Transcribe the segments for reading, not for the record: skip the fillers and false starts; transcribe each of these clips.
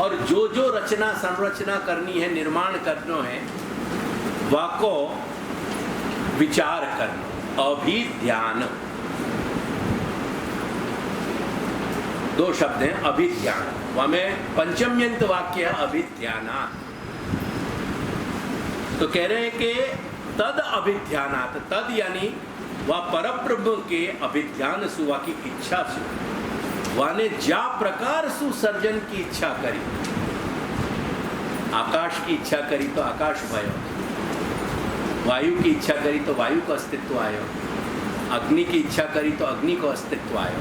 और जो जो रचना संरचना करनी है, निर्माण करना है, वाको विचार करना, अभिध्यान। दो शब्द हैं, अभिध्यान। वह में पंचम्यंत वाक्य अभिध्यानात्। तो कह रहे हैं कि तद अभिध्यानात्, तद यानी वह परब्रह्म के अभिध्यान सुवा की इच्छा सु, वाने जा प्रकार सु सर्जन की इच्छा करी। आकाश की इच्छा करी तो आकाश भयो, वायु की इच्छा करी तो वायु को अस्तित्व आयो, अग्नि की इच्छा करी तो अग्नि को अस्तित्व आयो,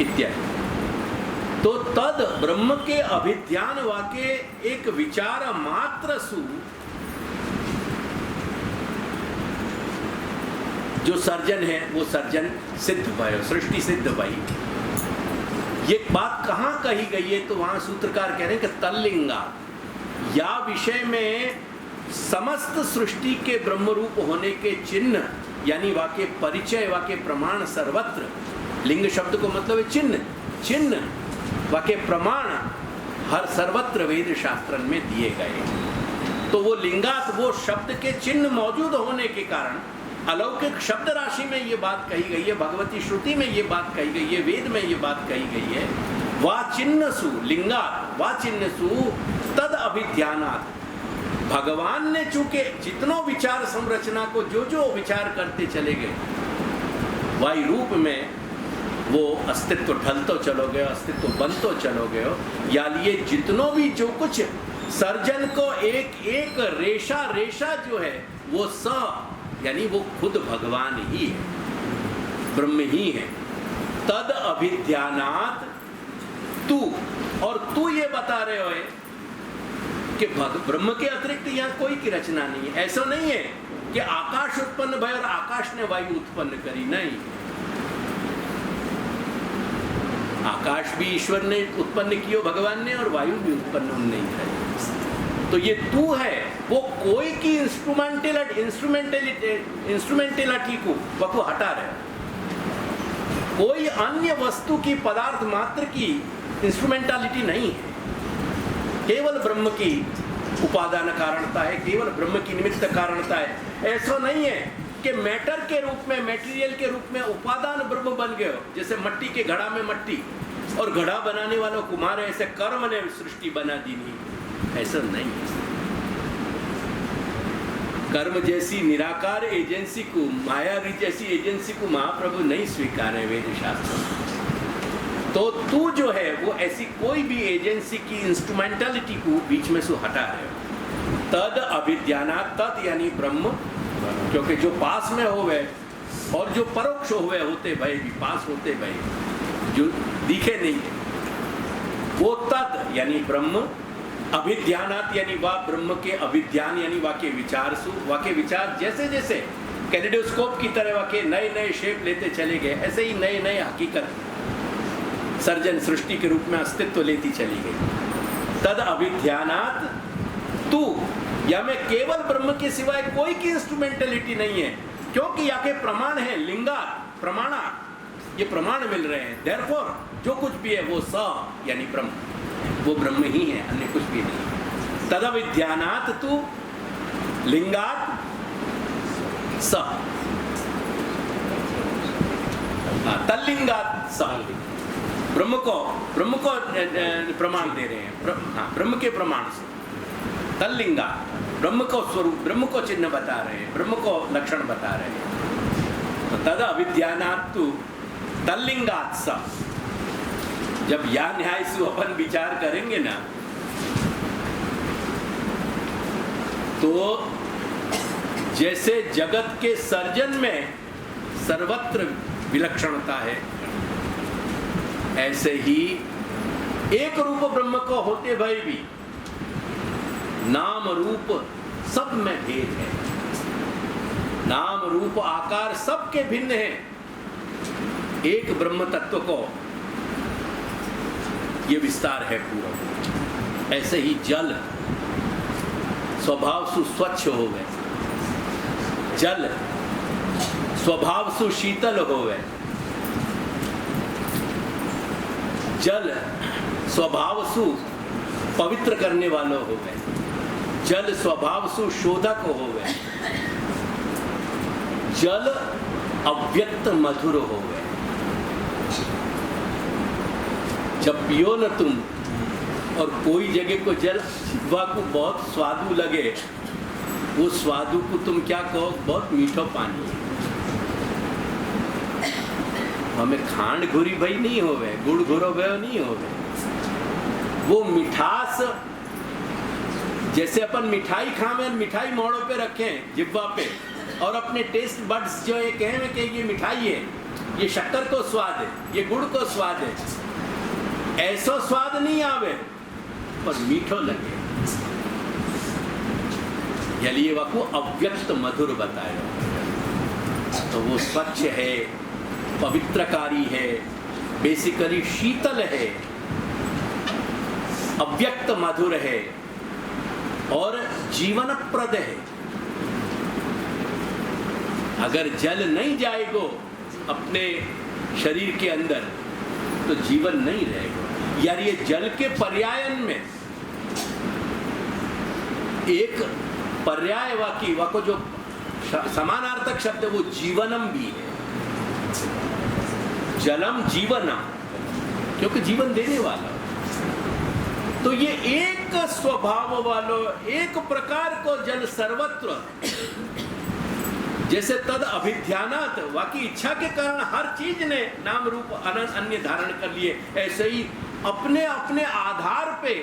इत्यादि। तो तद ब्रह्म के अभिध्यान वाके एक विचार मात्र सु जो सर्जन है वो सर्जन सिद्ध भयो, सृष्टि सिद्ध भई। ये बात कहाँ कही गई है? तो वहां सूत्रकार कह रहे हैं कि तल्लिंगा, या विषय में समस्त सृष्टि के ब्रह्म रूप होने के चिन्ह, यानी वाके परिचय, वाके प्रमाण सर्वत्र। लिंग शब्द को मतलब है चिन्ह, चिन्ह वाके प्रमाण हर सर्वत्र वेद शास्त्र में दिए गए। तो वो लिंगात, वो शब्द के चिन्ह मौजूद होने के कारण अलौकिक शब्द राशि में ये बात कही गई है, भगवती श्रुति में ये बात कही गई है, वेद में ये बात कही गई है। वा चिन्ह सु लिंगात, वा चिन्ह सु तद अभिध्यानात्। भगवान ने चूंकि जितनों विचार संरचना को जो जो विचार करते चले गए, वायु रूप में वो अस्तित्व ढलतो चलो गए, अस्तित्व बनतो चलो गए, या लिए जितनों भी जो कुछ सर्जन को एक एक रेशा रेशा जो है वो स, यानी वो खुद भगवान ही है, ब्रह्म ही है। तद अभिध्यानात् तू, और तू ये बता रहे हो कि ब्रह्म के अतिरिक्त यहाँ कोई की रचना नहीं है। ऐसा नहीं है कि आकाश उत्पन्न भय और आकाश ने वायु उत्पन्न करी, नहीं। आकाश भी ईश्वर ने उत्पन्न किया भगवान ने, और वायु भी उत्पन्न नहीं करी। तो ये तू है, वो कोई की इंस्ट्रूमेंटेलिटी को वह हटा रहे, कोई अन्य वस्तु की पदार्थ मात्र की इंस्ट्रूमेंटालिटी नहीं है। केवल ब्रह्म की उपादान कारणता है, केवल ब्रह्म की निमित्त कारणता है। ऐसा नहीं है कि मैटर के रूप में, मेटीरियल के रूप में उपादान ब्रह्म बन गए, जैसे मट्टी के घड़ा में मट्टी और घड़ा बनाने वालों कुमार ऐसे कर्म ने सृष्टि बना दी, नहीं, ऐसा नहीं है। कर्म जैसी निराकार एजेंसी को, मायावी जैसी एजेंसी को महाप्रभु नहीं स्वीकार है वेद शास्त्र। तो तू जो है वो ऐसी कोई भी एजेंसी की इंस्ट्रूमेंटलिटी को बीच में से हटा रहे हो। तद अभिध्यानात्, तद यानी ब्रह्म, क्योंकि जो पास में होवे और जो परोक्ष होवे होते भय भी, पास होते भय जो दिखे नहीं है, वो तद यानी ब्रह्म। अभिध्यानात् यानी वह ब्रह्म के अभिध्यान, यानी वाके विचार सु, वाके विचार जैसे जैसे कैलेडोस्कोप की तरह वाके नए नए शेप लेते चले गए, ऐसे ही नए नए हकीकत सर्जन सृष्टि के रूप में अस्तित्व लेती चली गई। तद अभिध्यानात् तू, या में केवल ब्रह्म के सिवाय कोई की इंस्ट्रूमेंटलिटी नहीं है, क्योंकि यहाँ के प्रमाण है, लिंगा प्रमाणा, ये प्रमाण मिल रहे हैं। देयरफॉर जो कुछ भी है वो स यानी ब्रह्म, वो ब्रह्म ही है, अन्य कुछ भी नहीं। तद अभिध्यानात् तू लिंगात् स, तल्लिंगात् स। ब्रह्म को प्रमाण दे रहे हैं, ब्रह्म के प्रमाण से। तल्लिंगा, ब्रह्म को स्वरूप, ब्रह्म को चिन्ह बता रहे हैं, ब्रह्म को लक्षण बता रहे हैं। तो तद अभिध्यानात् तू तल्लिंगात् स। जब या न्याय से अपन विचार करेंगे ना, तो जैसे जगत के सर्जन में सर्वत्र विलक्षणता है, ऐसे ही एक रूप ब्रह्म को होते भय भी नाम रूप सब में भेद है। नाम रूप आकार सबके भिन्न है, एक ब्रह्म तत्व को ये विस्तार है पूरा। ऐसे ही जल स्वभाव सु स्वच्छ हो गए, जल स्वभाव सु शीतल हो गए, जल स्वभाव सु पवित्र करने वालों हो गए, जल स्वभाव सु शोधक हो गए, जल अव्यक्त मधुर हो गए। जब पियो न तुम और कोई जगह को जल जिह्वा को बहुत स्वादु लगे, वो स्वादु को तुम क्या कहो, बहुत मीठो पानी है। हमें खांड घुरी भाई नहीं होवे, गुड़ घुरो भयो नहीं होवे। वो मिठास, जैसे अपन मिठाई खावे, मिठाई मोड़ों पे रखें जिह्वा पे, और अपने टेस्ट बड्स जो है कहें कि ये मिठाई है, ये शक्कर को स्वाद है, ये गुड़ को स्वाद है, ऐसा स्वाद नहीं आवे पर मीठो लगे। यली वाको अव्यक्त मधुर बताया। तो वो स्वच्छ है, पवित्रकारी है, बेसिकली शीतल है, अव्यक्त मधुर है और जीवनप्रद है। अगर जल नहीं जाएगो अपने शरीर के अंदर तो जीवन नहीं रहेगा। यार ये जल के पर्यायन में एक पर्याय वाको जो समानार्थक शब्द है वो जीवनम भी है। जलम जीवनम, क्योंकि जीवन देने वाला। तो ये एक स्वभाव वालो, एक प्रकार को जल सर्वत्र, जैसे तद अभिध्यानात, वाकी इच्छा के कारण हर चीज ने नाम रूप अनंत अन्य धारण कर लिए, ऐसे ही अपने अपने आधार पे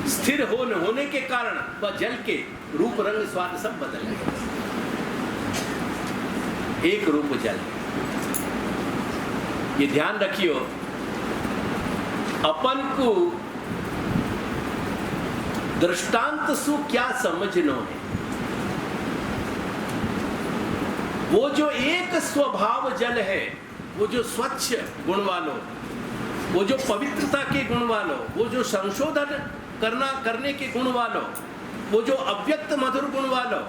स्थिर होने के कारण वह जल के रूप रंग स्वाद सब बदल गए। एक रूप जल। ये ध्यान रखियो, अपन को दृष्टांत सु क्या समझनो है। वो जो एक स्वभाव जल है, वो जो स्वच्छ गुण वालों, वो जो पवित्रता के गुण वालों, वो जो संशोधन करने के गुण वालों, वो जो अव्यक्त मधुर गुण वालों,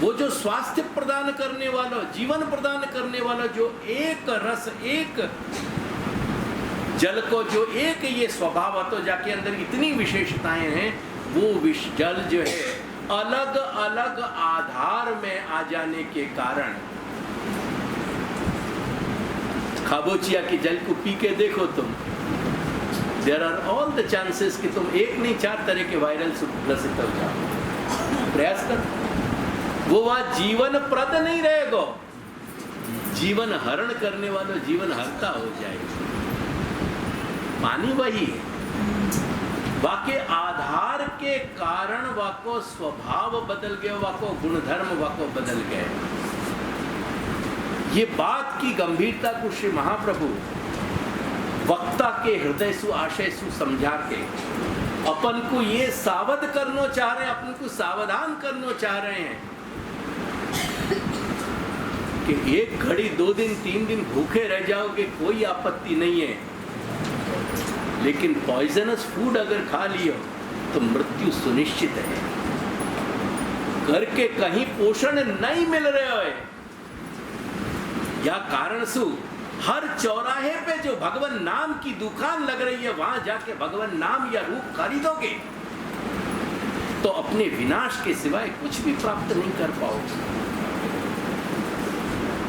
वो जो स्वास्थ्य प्रदान करने वालों, जीवन प्रदान करने वाला, जो एक रस, एक जल को जो एक ये स्वभाव, तो जाके अंदर इतनी विशेषताएं हैं, वो जल जो है अलग अलग आधार में आ जाने के कारण, खाबोचिया के जल को पी के देखो तुम, there are all the chances कि तुम एक नहीं 4 तरह के वायरल ग्रसित हो जाओ। प्रयास कर, वो वहां जीवन प्रद नहीं रहेगा, जीवन हरण करने वाला जीवन हरता हो जाएगा। पानी वही है, वाके आधार के कारण वाको स्वभाव बदल गए, वाको गुणधर्म वाको बदल गए। ये बात की गंभीरता को श्री महाप्रभु वक्ता के हृदय सु आशय सु समझा के अपन को ये सावध करना चाह रहे हैं, अपन को सावधान करना चाह रहे हैं कि एक घड़ी 2 दिन 3 दिन भूखे रह जाओगे कोई आपत्ति नहीं है, लेकिन पॉइजनस फूड अगर खा लियो तो मृत्यु सुनिश्चित है। घर के कहीं पोषण नहीं मिल रहे हो या कारण सु हर चौराहे पे जो भगवान नाम की दुकान लग रही है, वहां जाके भगवान नाम या रूप खरीदोगे तो अपने विनाश के सिवाय कुछ भी प्राप्त नहीं कर पाओगे।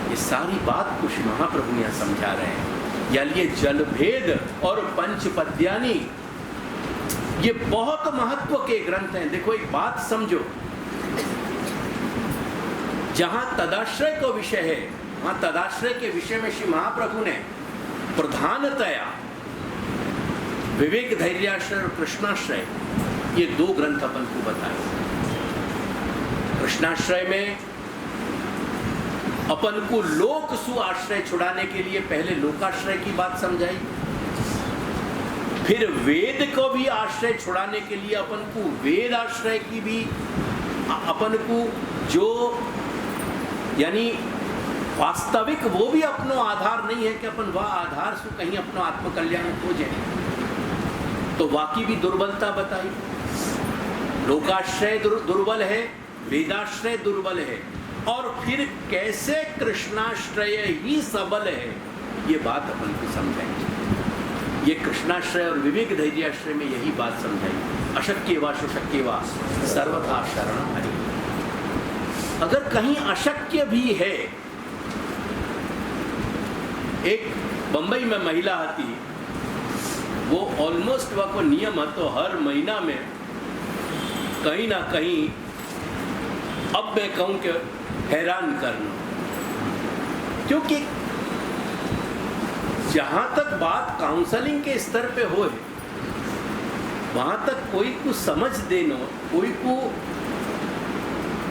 ये सारी बात कुछ महाप्रभु यहां समझा रहे हैं। यानी ये जलभेद और पंचपद्यानी ये बहुत महत्व के ग्रंथ हैं। देखो एक बात समझो, जहां तदाश्रय का विषय है, वहां तदाश्रय के विषय में श्री महाप्रभु ने प्रधानतया विवेक धैर्याश्रय और कृष्णाश्रय ये 2 ग्रंथ अपन को बताए। कृष्णाश्रय में अपन को लोक सु आश्रय छुड़ाने के लिए पहले लोकाश्रय की बात समझाई, फिर वेद को भी आश्रय छुड़ाने के लिए अपन को वेद आश्रय की भी, अपन को जो यानी वास्तविक वो भी अपनो आधार नहीं है कि अपन वह आधार से कहीं अपना आत्मकल्याण खोजे, तो वाकी भी दुर्बलता बताई। लोकाश्रय दुर्बल है, वेदाश्रय दुर्बल है, और फिर कैसे कृष्णाश्रय ही सबल है, ये बात अपन को समझाएंगे। ये कृष्णाश्रय और विवेक धैर्याश्रय में यही बात समझाई, अशक्य वा सुशक्य वा सर्वथा शरणम हरि। अगर कहीं अशक्य भी है, एक बंबई में महिला आती, वो ऑलमोस्ट वह को नियम है तो हर महीना में कहीं ना कहीं, अब मैं कहूँ कि हैरान करना, क्योंकि जहाँ तक बात काउंसलिंग के स्तर पे हो है, वहाँ तक कोई को समझ देना, कोई को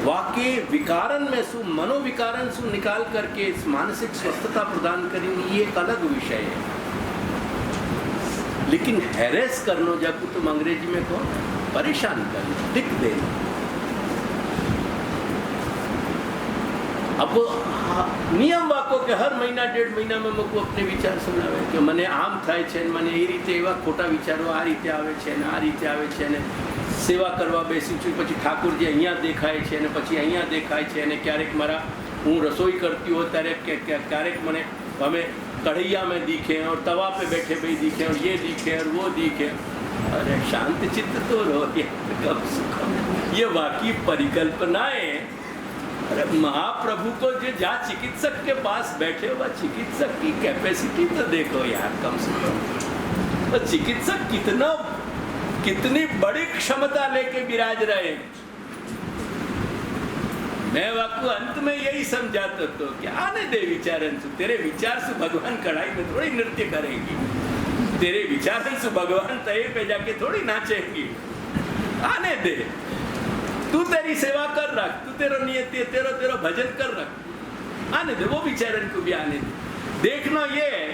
वाकई विकारन में सु मनोविकारन सु निकाल करके इस मानसिक स्वस्थता प्रदान करेंगे, ये एक अलग विषय है। लेकिन हैरेस करना, जब तुम अंग्रेजी में कहो परेशान करना, दिख देना, अब नियम वाको के हर महीना 1.5 महीना में मुझको अपने विचार सुनावे कि મને આમ થાય છે ને મને એ રીતે એવા ખોટા વિચારો આ રીતે આવે છે ને આ રીતે આવે છે ને સેવા કરવા બેસું છું, પછી ઠાકોરજી અહીંયા દેખાય છે ને પછી અહીંયા દેખાય છે ને ક્યારેક મારા હું રસોઈ કરતી હોય ત્યારે ક્યારેક મને અમે कढ़ैया में दिखे और तवा पे बैठे भाई दिखे और ये दिखे और वो दिखे। अरे शांत चित्त तो रहो, कब सुखम, ये वाकई परिकल्पनाएं। अरे महाप्रभु को जो जहाँ चिकित्सक के पास बैठे, वह चिकित्सक की कैपेसिटी तो देखो यार, कम से कम तो चिकित्सक कितनी बड़ी क्षमता लेके विराज रहे। मैं वाकु अंत में यही समझाता तो कि आने दे विचारन से, तेरे विचार से भगवान कढ़ाई में थोड़ी नृत्य करेंगी, तेरे विचारन से भगवान तय पे जाके थोड़ी नाचेंगी। आने दे, तू तेरी सेवा कर रख, तू तेरा नियति तेरा भजन कर रख, आने दे, वो विचारन को भी आने दे। देखना ये है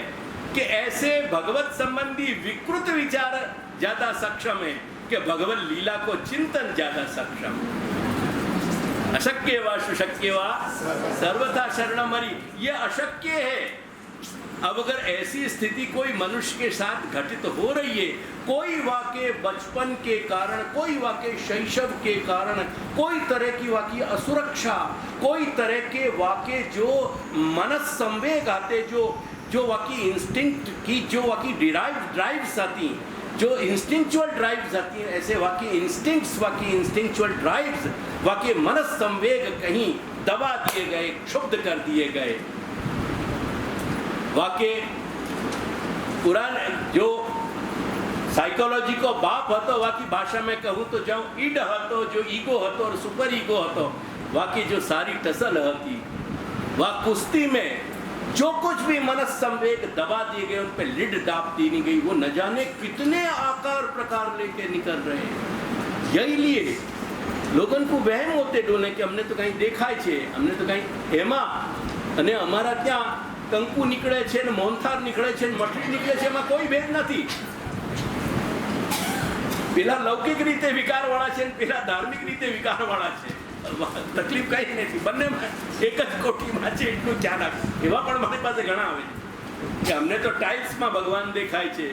कि ऐसे भगवत संबंधी विकृत विचार ज्यादा सक्षम है कि भगवत लीला को चिंतन ज्यादा सक्षम है। अशक्य वा सुशक्य वा सर्वथा शरणम हरि, ये अशक्य है। अब अगर ऐसी स्थिति कोई मनुष्य के साथ घटित हो रही है, कोई वाकई बचपन के कारण, कोई वाकई शैशव के कारण, कोई तरह की वाकई असुरक्षा, कोई तरह के वाकई जो मनस संवेग आते, जो वाकई इंस्टिंक्ट की जो वाकई ड्राइव्स आती, जो इंस्टिंक्चुअल ड्राइव्स आती हैं, ऐसे वाकई इंस्टिंक्ट्स, वाकई इंस्टिंक्चुअल ड्राइव्स, वाकई मनस संवेग कहीं दबा दिए गए, क्षुब्ध कर दिए गए। वाकई पुराने जो साइकोलॉजी को बाप हतो, वाकई भाषा में कहूँ तो जो ईड हतो, जो ईगो हतो और सुपर ईगो हतो, वाकई जो सारी टसल हती, वह कुश्ती में जो कुछ भी मनस संवेग दबा दिए गए, उन पे लिड दाब दी नहीं गई, वो न जाने कितने आकार प्रकार लेके निकल रहे हैं। यही लिए लोगन को वहम होते डोले कि हमने तो कहीं देखा है, हमने तो कहीं एमा अने अमारा त्या कंकु निकले छे ने मोहनथार निकले छे ने मठरी निकले छे, एमां कोई भेद नहीं। पेला लौकिक रीते विकार वाला छे, पेला धार्मिक रीते विकार वाला छे, तकलीफ कई नहीं, बने एक ज कोठी में छे, एटલું ખ્યાલ રાખ। એવા પણ મારી પાસે ઘણા આવે કે અમને તો ટાઇલ્સ માં ભગવાન દેખાય છે,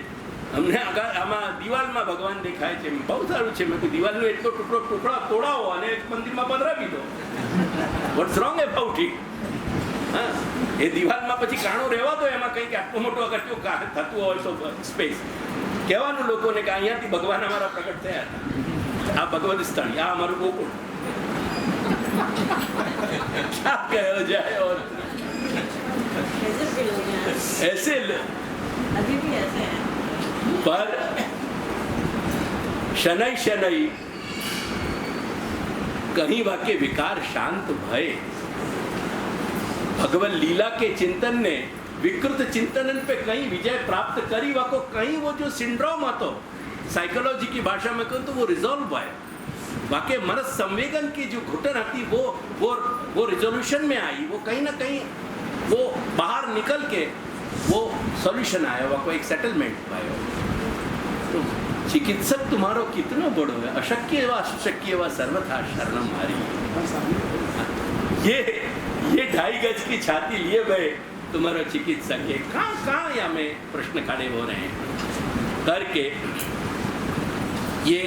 અમને આમાં દિવાલ માં ભગવાન દેખાય છે, બહુ સારું છે। મેં કોઈ દિવાલ નો એટલો ટુકડા તોડાવો અને એક મંદિર માં પધરાવી દો, વોટ્સ રોંગ અબાઉટ ઇટ? હા, એ દિવાલ માં પછી કાણો રહેવા દો, એમાં કંઈક આટલું મોટું અગર જો થતું હોય તો સ્પેસ કહેવાનું લોકોને કે અહીંયાથી ભગવાન અમારા પ્રગટ થયા હતા, આ ભગવત સ્થળ, આ અમારું ગોકુળ, क्या कहो जाए। और ऐसे अभी भी ऐसे हैं, पर शनै शनै कहीं वाके विकार शांत भय, भगवत लीला के चिंतन ने विकृत चिंतन पे कहीं विजय प्राप्त करी, वाको कहीं वो जो सिंड्रोम હતો, साइकोलॉजी की भाषा में कहूँ तो वो रिजॉल्व है। वाकई मनस संवेदन की जो घुटन आती वो रिजोल्यूशन में आई, वो कहीं ना कहीं वो बाहर निकल के वो सॉल्यूशन आया, वो कोई एक सेटलमेंट आया। तो चिकित्सक तुम्हारो कितना बड़ो है, अशक्य व अशक्य व सर्वथा शरणम हरि। ये 2.5 गज की छाती लिए गए तुम्हारा चिकित्सक है, कहाँ या में प्रश्न खड़े हो रहे हैं करके ये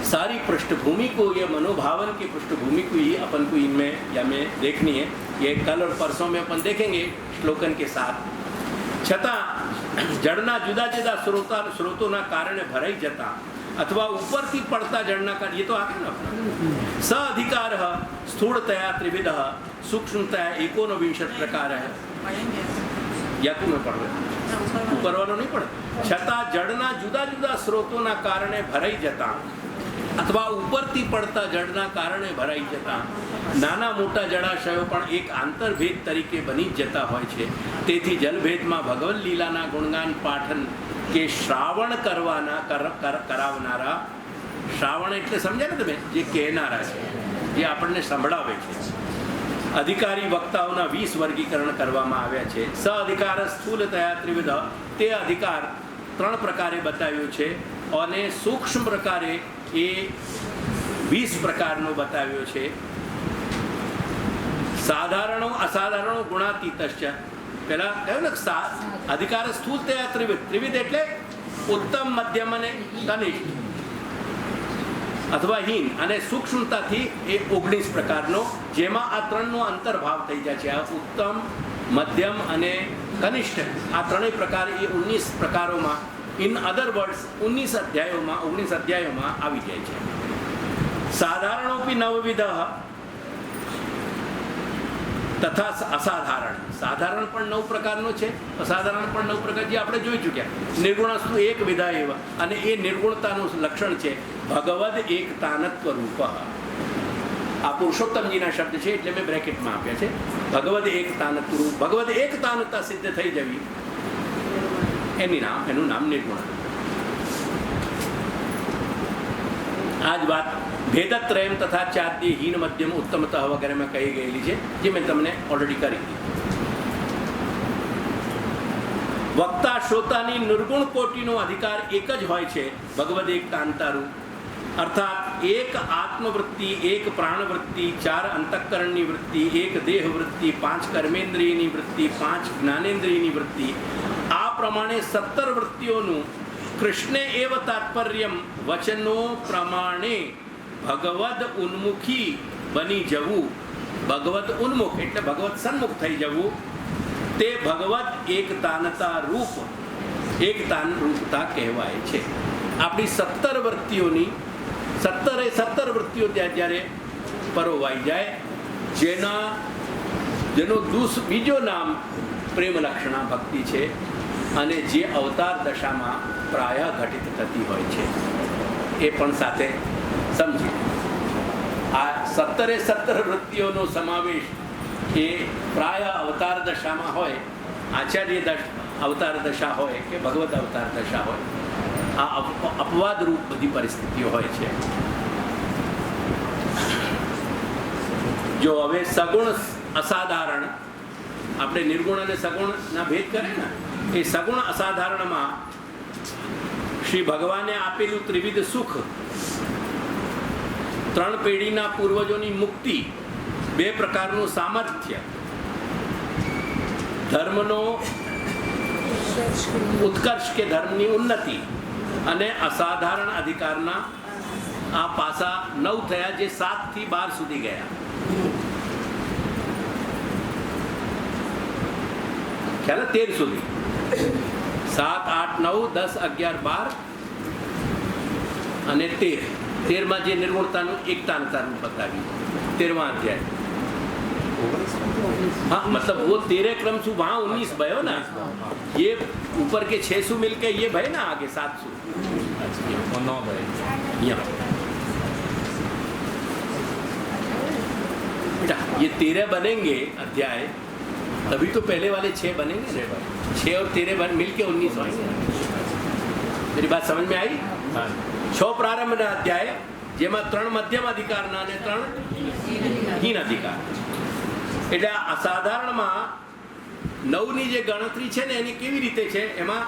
सारी पृष्ठभूमि को, ये मनोभावन की पृष्ठभूमि को ही अपन को इनमें या में देखनी है। ये कल और परसों में अपन देखेंगे श्लोकन के साथ। छता જળના જુદા જુદા સ્રોતોના કારણે ભરાઈ જતા અથવા ઉપરથી પડતા જળના કારણે, એ તો આગળ ન સ અધિકાર સ્થૂળતયા ત્રિવિધ સૂક્ષ્મતયા એકોનવિંશત પ્રકાર पढ़ेंगे યાકુ મેં પડે ઉપર વાળો નહીં પડે. છતાં જળના જુદા જુદા સ્રોતોના કારણે ભરાઈ જતા અથવા ઉપરથી પડતા જળના કારણે ભરાઈ જતા નાના મોટા જળાશયો પણ એક આંતરભેદ તરીકે બની જ જતા હોય છે. તેથી જલભેદમાં ભગવન લીલાના ગુણગાન પાઠન કે શ્રાવણ કરાવનારા, શ્રાવણ એટલે સમજ્યા ને તમે, જે કહેનારા છે, જે આપણને સંભળાવે છે, અધિકારી વક્તાઓના 20 વર્ગીકરણ કરવામાં આવ્યા છે. સ અધિકાર સ્થૂલતયા ત્રિવિધ, તે અધિકાર 3 પ્રકારે બતાવ્યો છે અને સૂક્ષ્મ પ્રકારે એ 20 પ્રકારનો બતાવ્યો છે. સાધારણો અસાધારણો ગુણાતીતશ્ચ, પેલા કહ્યું ને અધિકાર સ્થૂલતયા ત્રિવિધ, ત્રિવિધ એટલે ઉત્તમ, મધ્યમ અને કનિષ્ઠ અથવા હીન, અને સૂક્ષ્મતાથી એ 19 પ્રકારનો, જેમાં આ 3નો અંતર્ભાવ થઈ જાય છે. આ ઉત્તમ, મધ્યમ અને કનિષ્ઠ, આ 3 પ્રકાર એ 19 પ્રકારોમાં, ઇન અધર વર્ડ્સ 19 અધ્યાયોમાં આવી જાય છે. સાધારણોપી નવવિધ તથા અસાધારણ, સાધારણ પણ 9 પ્રકારનો છે, અસાધારણ પણ 9 પ્રકાર, જે આપણે જોઈ ચૂક્યા. નિર્ગુણસ્તુ એક વિધા એવા, અને એ નિર્ગુણતાનું લક્ષણ છે ભગવદ એકતાનત્વ રૂપ. આ પુરુષોત્તમજીના શબ્દ છે એટલે મેં બ્રેકેટમાં આપ્યા છે. ભગવદ એકતાનત્વ રૂપ, ભગવદ એકતાનતા સિદ્ધ થઈ જવી, એનું નામ નિર્ગુણ. આ જ વાત ભેદત્રયમ તથા ચાદ્ય હીન મધ્યમ ઉત્તમતઃ વગેરે મેં કહી ગયેલી છે, જે મેં તમને ઓલરેડી કરી દીધી. વક્તા શ્રોતાની નિર્ગુણ કોટીનો અધિકાર એક જ હોય છે, ભગવદ એકતાંતારૂપ. અર્થાત એક આત્મવૃત્તિ, એક પ્રાણવૃત્તિ, 4 અંતઃકરણની વૃત્તિ, 1 દેહ વૃત્તિ, 5 કર્મેન્દ્રિયની વૃત્તિ, 5 જ્ઞાનેન્દ્રિયની વૃત્તિ, આ પ્રમાણે 17 વૃત્તિઓનું કૃષ્ણે એવ તાત્પર્યમ વચનો પ્રમાણે ભગવદ ઉન્મુખી બની જવું. ભગવદ ઉન્મુખ એટલે ભગવત સન્મુખ થઈ જવું, તે ભગવદ એકતાનતા રૂપ, એકતાનરૂપતા કહેવાય છે. આપણી 17 વૃત્તિઓની 17 વૃત્તિઓ ત્યાં જ્યારે પરોવાઈ જાય, જેનું બીજો નામ પ્રેમ લક્ષણા ભક્તિ છે, અને જે અવતાર દશામાં પ્રાય ઘટિત થતી હોય છે, એ પણ સાથે સમજી. આ 17 વૃત્તિઓનો સમાવેશ એ પ્રાય અવતાર દશામાં હોય, આચાર્ય અવતાર દશા હોય કે ભગવત અવતાર દશા હોય, આ અપવાદ રૂપ બધી પરિસ્થિતિઓ હોય છે. જો હવે સગુણ અસાધારણ, આપણે નિર્ગુણ અને સગુણના ભેદ કરે ને, એ સગુણ અસાધારણમાં શ્રી ભગવાને આપેલું ત્રિવિધ સુખ, 3 પેઢીના પૂર્વજોની મુક્તિ, 2 પ્રકારનું સામર્થ્ય, ધર્મનો ઉત્કર્ષ કે ધર્મની ઉન્નતિ, અને અસાધારણ અધિકારના આ પાસા 9 થયા, જે 7 થી 12 સુધી ગયા. ખ્યાલ 13 સુધી, 7, 8, 9, 10, 11, 12 અને 13માં જે નિર્ગુણતાનું એકતાનતાનું બતાવ્યું, 13वां अध्याय. हाँ, मतलब वो 13 क्रम से वहाँ 19 भयो ना, ये ऊपर के 600 मिलके ये भय ना आगे 700. बेटा ये 13 बनेंगे अध्याय, तभी तो पहले वाले 6 बनेंगे ना. 6 और 13 मिल के 19 होंगे. मेरी बात समझ में आई? 6 प्रारंभના અધ્યાય, જેમાં 3 મધ્યમ અધિકારના અને 3 હીન અધિકાર. એટલે આ અસાધારણમાં 9ની જે ગણતરી છે ને, એની કેવી રીતે છે, એમાં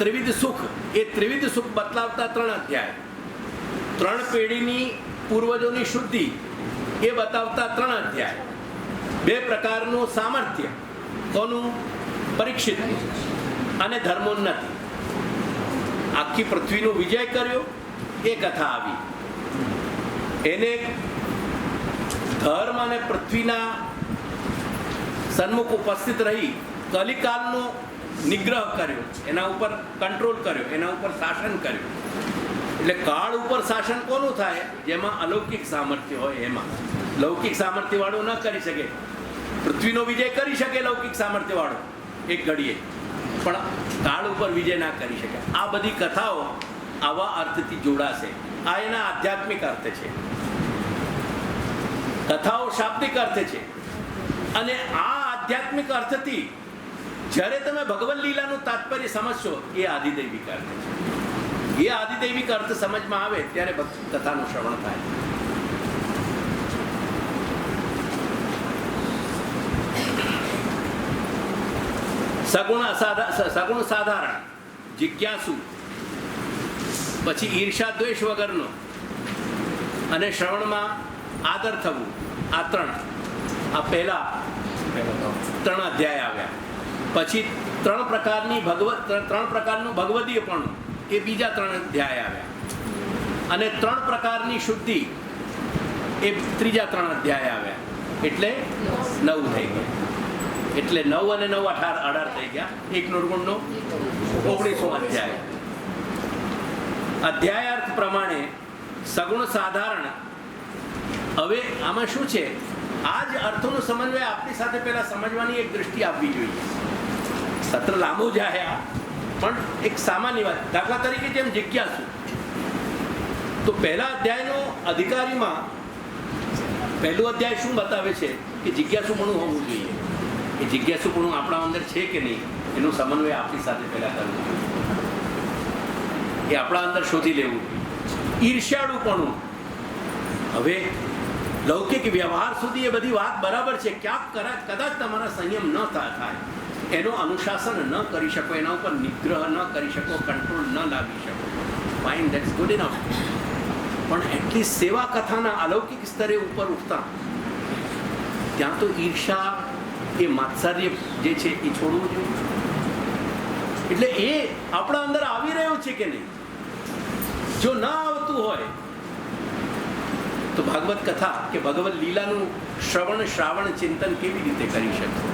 ત્રિવિધ સુખ, એ ત્રિવિધ સુખ બતલાવતા 3 અધ્યાય, 3 પેઢીની પૂર્વજોની શુદ્ધિ એ બતાવતા 3 અધ્યાય, 2 પ્રકારનું સામર્થ્ય, કોનું? પરીક્ષિત, અને ધર્મોન્નતિ. આખી પૃથ્વીનો વિજય કર્યો એ કથા આવી. એને ધર્મ અને પૃથ્વીના સન્મુખ ઉપસ્થિત રહી કલિકાલનો નિગ્રહ કર્યો, એના ઉપર કંટ્રોલ કર્યો, એના ઉપર શાસન કર્યું. એટલે કાળ ઉપર શાસન કોનું થાય? જેમાં અલૌકિક સામર્થ્ય હોય એમાં. લૌકિક સામર્થ્યવાળો ન કરી શકે. પૃથ્વીનો વિજય કરી શકે લૌકિક સામર્થ્યવાળો એક ઘડીએ, પણ કાળ ઉપર વિજય ના કરી શકે. આ બધી કથાઓ આવા અર્થથી જોડાશે. આ એના આધ્યાત્મિક અર્થ છે. કથાઓ શાબ્દિક અર્થ છે, અને આ આધ્યાત્મિક અર્થથી જ્યારે તમે ભગવદ લીલાનું તાત્પર્ય સમજશો, એ આદિદૈવિક અર્થ છે. એ આદિદૈવિક અર્થ સમજમાં આવે ત્યારે કથાનું શ્રવણ થાય. સગુણ સાધારણ, જિજ્ઞાસુ, પછી ઈર્ષા દ્વેષ વગરનો, અને શ્રવણમાં આદર થવું. આ પહેલા 3 અધ્યાય આવ્યા. પછી 3 પ્રકારનું ભગવદીયપણું, એ બીજા 3 અધ્યાય આવ્યા. અને 3 પ્રકારની શુદ્ધિ, એ ત્રીજા 3 અધ્યાય આવ્યા. એટલે 9 થઈ ગયા. એટલે 9 અને 9 18 થઈ ગયા. એક નિર્ગુણનો 19મો અધ્યાય. અધ્યાયાર્થ પ્રમાણે સગુણ સાધારણ. હવે આમાં શું છે? આ જ અર્થોનો સમન્વય આપણી સાથે પહેલા સમજવાની એક દ્રષ્ટિ આપવી જોઈએ. સત્ર લાંબુ જાય, પણ એક સામાન્ય વાત. દાખલા તરીકે જેમ જિજ્ઞાસુ, તો પહેલા અધ્યાયનો અધિકારીમાં પહેલું અધ્યાય શું બતાવે છે કે જિજ્ઞાસુપણું હોવું જોઈએ. એ જિજ્ઞાસુપણું આપણા અંદર છે કે નહીં, એનો સમન્વય આપણી સાથે પહેલા કરવો જોઈએ. એ આપણા અંદર શોધી લેવું. ઈર્ષ્યાળુપણું. હવે લૌકિક વ્યવહાર સુધી એ બધી વાત બરાબર છે. ક્યાંક કદાચ તમારા સંયમ ન થાય, એનો અનુશાસન ન કરી શકો, એના ઉપર નિગ્રહ ન કરી શકો, કંટ્રોલ ન લાવી શકો, ફાઇન, ધેટ્સ ગુડ ઇનફ. પણ એટલીસ્ટ સેવા કથાના અલૌકિક સ્તરે ઉપર ઉઠતા, ત્યાં તો ઈર્ષા, એ માત્સર્ય જે છે એ છોડવું જોઈએ. એટલે એ આપણા અંદર આવી રહ્યો છે કે નહીં? જો ના આવતું હોય તો ભાગવત કથા કે ભગવદ લીલાનું શ્રાવણ ચિંતન કેવી રીતે કરી શકશે?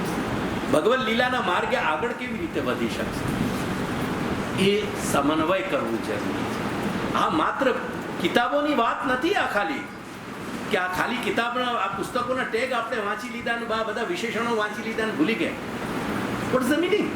ભગવદ લીલાના માર્ગે આગળ કેવી રીતે વધી શકશે? એ સમન્વય કરવું જરૂરી છે. આ માત્ર કિતાબોની વાત નથી. આ ખાલી કે આ ખાલી કિતાબના આ પુસ્તકોના ટેગ આપણે વાંચી લીધા, બધા વિશેષણો વાંચી લીધા અને ભૂલી ગયા. What is the meaning?